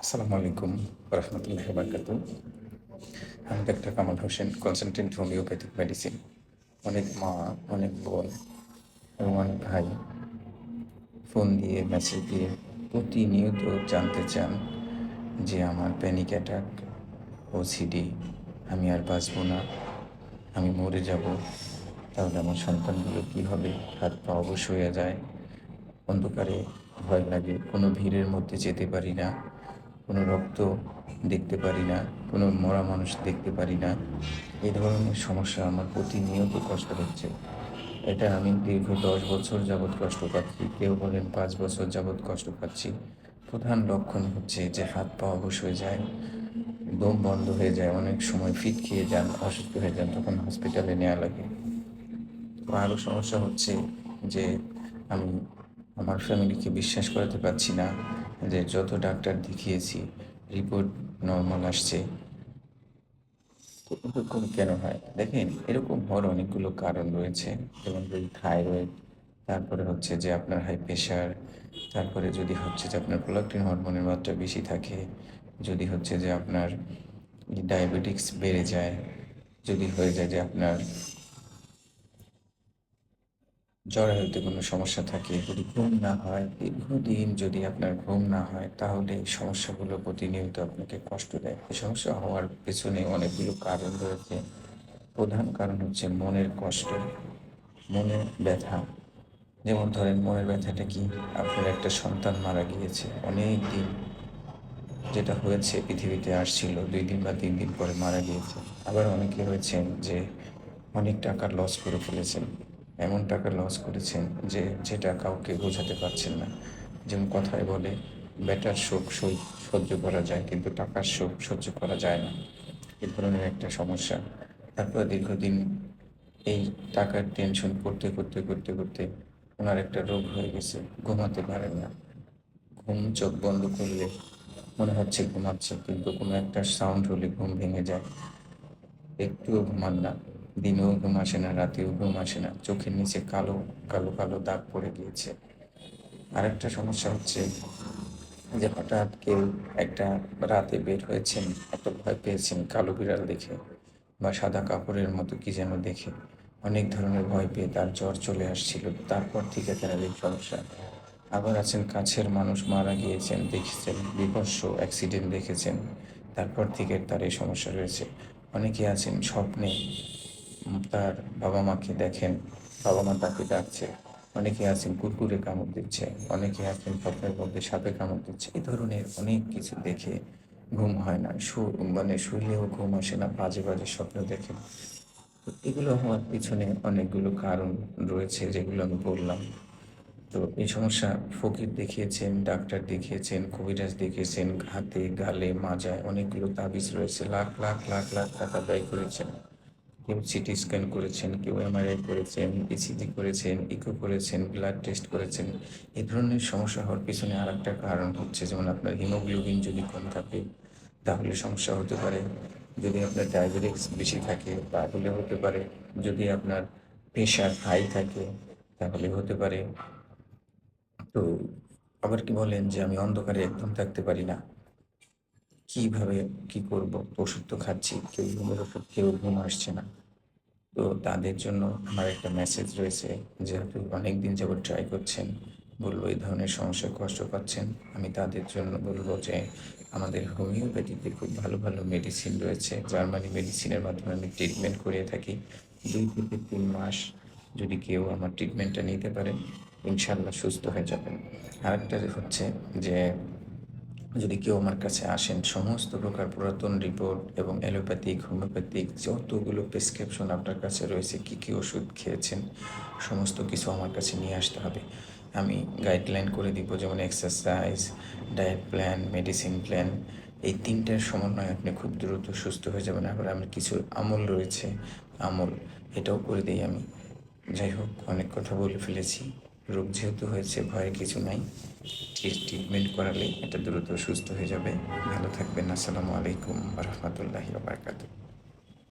আসসালামু আলাইকুম রহমতুল্লাহ বারকাতু। আমি doctor Kamal Hossain, consultant homeopathic medicine. অনেক মা, অনেক বোন এবং অনেক ভাই ফোন দিয়ে, মেসেজ দিয়ে প্রতিনিয়ত জানতে চান যে আমার প্যানিক অ্যাটাক, ওসিডি, আমি আর বাঁচব না, আমি মরে যাব, তাহলে আমার সন্তানগুলো কী হবে? হাত পা অবশ হয়ে যায়, অন্ধকারে ভয় লাগে, কোনো ভিড়ের মধ্যে যেতে পারি না, কোনো রক্ত দেখতে পারি না, কোনো মরা মানুষ দেখতে পারি না। এই ধরনের সমস্যা আমার প্রতিনিয়ত কষ্ট হচ্ছে। এটা আমি দীর্ঘ ১০ বছর যাবৎ কষ্ট পাচ্ছি। কেউ বলেন ৫ বছর যাবৎ কষ্ট পাচ্ছি। প্রধান লক্ষণ হচ্ছে যে হাত পা অবশ হয়ে যায়, দম বন্ধ হয়ে যায়, অনেক সময় ফিট খেয়ে যান, অসুস্থ হয়ে যান, তখন হসপিটালে নেওয়া লাগে। আরও সমস্যা হচ্ছে যে আমি আমার ফ্যামিলিকে বিশ্বাস করাতে পারছি না যে যত ডাক্তার দেখিয়েছি রিপোর্ট নর্মাল আসছে। তো এরকম কেন হয়? দেখেন, এরকম হওয়ার অনেকগুলো কারণ রয়েছে। যেমন ধরুন থাইরয়েড, তারপরে হচ্ছে যে আপনার হাই প্রেশার, তারপরে যদি হচ্ছে যে আপনার প্রোলাক্টিন হরমোনের মাত্রা বেশি থাকে, যদি হচ্ছে যে আপনার ডায়াবেটিক্স বেড়ে যায়, যদি হয়ে যায় যে আপনার জরায়ুতে কোনো সমস্যা থাকে, যদি ঘুম না হয়, দীর্ঘদিন যদি আপনার ঘুম না হয়, তাহলে এই সমস্যাগুলো প্রতিনিয়ত আপনাকে কষ্ট দেয়। এই সমস্যা হওয়ার পেছনে অনেকগুলো কারণ রয়েছে। প্রধান কারণ হচ্ছে মনের কষ্ট, মনের ব্যথা। যেমন ধরেন মনের ব্যথাটা কি? আপনার একটা সন্তান মারা গিয়েছে অনেক দিন, যেটা হয়েছে পৃথিবীতে আসছিল ২ দিন বা ৩ দিন পরে মারা গিয়েছে। আবার অনেকে হয়েছেন যে অনেক টাকা লস করে ফেলেছেন। এমন টাকা লস করেছেন যে যেটা কাউকে বোঝাতে পারছেন না। যেমন কথায় বলে, বেটার শোক সহ্য করা যায় কিন্তু টাকার শোক সহ্য করা যায় না। এ ধরনের একটা সমস্যা। তারপরে দীর্ঘদিন এই টাকার টেনশন করতে ওনার একটা রোগ হয়ে গেছে। ঘুমাতে পারেন না। চোখ বন্ধ করলে মনে হচ্ছে ঘুমাচ্ছে, কিন্তু কোনো একটা সাউন্ড হলে ঘুম ভেঙে যায়। একটুও ঘুমান না। দিনেও ঘুম আসে না, রাতেও ঘুম আসে না। চোখের নিচে কালো, কালো দাগ পড়ে গিয়েছে। আরেকটা সমস্যা হচ্ছে যে হঠাৎ কেউ একটা রাতে বের হয়েছেন, এত ভয় পেয়েছেন কালো বিড়াল দেখে বা সাদা কাপড়ের মতো কি যেন দেখে। অনেক ধরনের ভয় পেয়ে তার জ্বর চলে আসছিল। তারপর থেকে তার এই সমস্যা। আবার আছেন কাছের মানুষ মারা গিয়েছেন, দেখেছেন, বীভৎস অ্যাক্সিডেন্ট দেখেছেন। তারপর থেকে তার এই সমস্যা রয়েছে। অনেকে আছেন স্বপ্নে তার বাবা-মাকে দেখেন, বাবা-মা তাকে ডাকছে। অনেকে আছেন কুকুরে কামড় দিচ্ছে, অনেকে আছেন স্বপ্নের মধ্যে সাপে কামড় দিচ্ছে। এ ধরনের অনেক কিছু দেখে ঘুম হয় না। শুইলেও ঘুম আসে না, বাজে স্বপ্ন দেখেন। তো এগুলো হওয়ার পিছনে অনেকগুলো কারণ রয়েছে যেগুলো আমি বললাম। তো এই সমস্যা ফকির দেখিয়েছেন, ডাক্তার দেখিয়েছেন, কবিরাজ দেখিয়েছেন, হাতে, গালে, মাজায় অনেকগুলো তাবিজ রয়েছে। লাখ টাকা ব্যয় করেছেন। কেউ সিটি স্ক্যান করেছেন, কেউ এমআরআই করেছেন, ইসিজি করেছেন, ইকো করেছেন, ব্লাড টেস্ট করেছেন। এ ধরনের সমস্যা হওয়ার পিছনে আরেকটা কারণ হচ্ছে, যেমন আপনার হিমোগ্লোবিন যদি কম থাকে তাহলে সমস্যা হতে পারে। যদি আপনার ডায়াবেটিক্স বেশি থাকে তাহলে হতে পারে। যদি আপনার প্রেশার হাই থাকে তাহলে হতে পারে। তো আবার কি বলেন যে আমি অন্ধকারে একদম থাকতে পারি না। কিভাবে কি করব? ওষুধ তো খাচ্ছি, কেউ ঘুমের ওষুধ খেয়েও ঘুম আসছে না। তো তাদের জন্য আমার একটা মেসেজ রয়েছে, যেহেতু অনেকদিন যাবৎ ট্রাই করছেন, বলবো এই ধরনের সমস্যায় কষ্ট পাচ্ছেন, আমি তাদের জন্য বলবো যে আমাদের হোমিওপ্যাথিতে খুব ভালো মেডিসিন রয়েছে। জার্মানি মেডিসিনের মাধ্যমে আমি ট্রিটমেন্ট করিয়ে থাকি। ২ থেকে ৩ মাস যদি কেউ আমার ট্রিটমেন্টটা নিতে পারেন, ইনশাআল্লাহ সুস্থ হয়ে যাবেন। আরেকটা হচ্ছে যে যদি কেউ আমার কাছে আসেন, সমস্ত প্রকার পুরাতন রিপোর্ট এবং অ্যালোপ্যাথিক, হোমিওপ্যাথিক যতগুলো প্রেসক্রিপশন আপনার কাছে রয়েছে, কী ওষুধ খেয়েছেন, সমস্ত কিছু আমার কাছে নিয়ে আসতে হবে। আমি গাইডলাইন করে দিব, যেমন exercise, diet plan, medicine plan. এই ৩টার সমন্বয়ে আপনি খুব দ্রুত সুস্থ হয়ে যাবেন। আবার আমার কিছু আমল রয়েছে, আমল এটাও করে দেই আমি। যাই হোক, অনেক কথা বলে ফেলেছি। রোগ যেহেতু হয়েছে, ভয়ের কিছু নাই। ট্রিটমেন্ট করালে এটা দ্রুত সুস্থ হয়ে যাবে। ভালো থাকবেন। আসসালামু আলাইকুম ওয়া রাহমাতুল্লাহি ওয়া বারাকাতুহু।